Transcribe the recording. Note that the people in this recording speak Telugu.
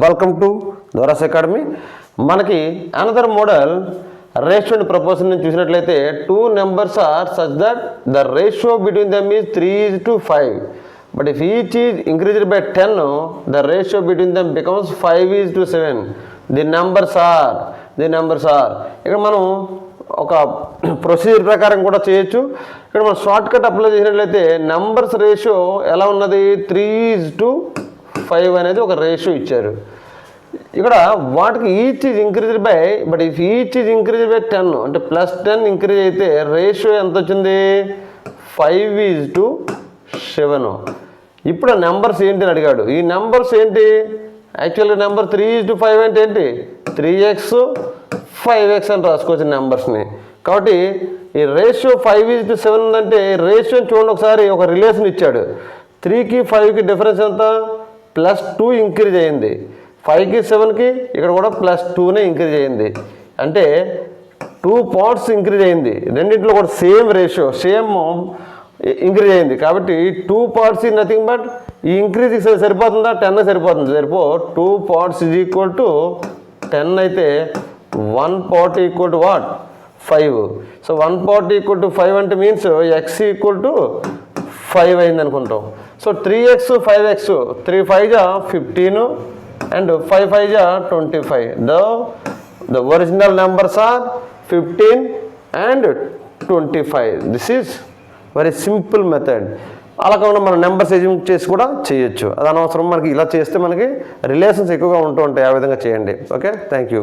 Welcome to Dora's academy. మనకి another model ratio and proportion నుంచి చూసినట్లయితే two numbers are such that the ratio between them is 3:5. But if each is increased by 10, the ratio between them becomes 5:7. The numbers are ఇక్కడ మనం ఒక ప్రొసీజర్ ప్రకారం కూడా చేయొచ్చు. ఇక్కడ మనం షార్ట్ కట్ అప్లై చేసినట్లయితే నెంబర్స్ రేషియో ఎలా ఉన్నది 3:5 అనేది ఒక రేషియో ఇచ్చారు. ఇక్కడ వాటికి each is increased by, but if each is increased by 10 అంటే +10 ఇంక్రీజ్ అయితే రేషియో ఎంత వచ్చింది 5:7. ఇప్పుడు ఆ నెంబర్స్ ఏంటి అని అడిగాడు. ఈ నెంబర్స్ ఏంటి యాక్చువల్గా నెంబర్ 3:5 అంటే ఏంటి 3x 5x అని రాసుకోవచ్చు నెంబర్స్ని. కాబట్టి ఈ రేషియో 5:7 ఉందంటే రేషియోని చూడండి ఒకసారి. ఒక రిలేషన్ ఇచ్చాడు. 3కి 5కి డిఫరెన్స్ ఎంత +2 ఇంక్రీజ్ అయ్యింది. 5కి 7కి ఇక్కడ కూడా +2నే ఇంక్రీజ్ అయ్యింది. అంటే 2 parts ఇంక్రీజ్ అయింది. రెండింటిలో కూడా సేమ్ రేషియో సేమ్ ఇంక్రీజ్ అయింది. కాబట్టి 2 parts ఈ నథింగ్ బట్ ఈ ఇంక్రీజ్ సరిపోతుందా 10 సరిపోతుంది. సరిపో 2 parts = 10 అయితే 1 part = what 5. సో 1 part = 5 అంటే మీన్స్ x = 5 అయింది అనుకుంటాం. So 3x 5x 3 5 15 and 5 5 25. The original numbers are 15 and 25. This is very simple method. అలా కాకుండా మనం నెంబర్స్ ఎజ్యూమ్ చేసి కూడా చేయొచ్చు. అది అనవసరం. మనకి ఇలా చేస్తే మనకి రిలేషన్స్ ఎక్కువగా ఉంటూ ఉంటాయి. ఆ విధంగా చేయండి. Okay, thank you.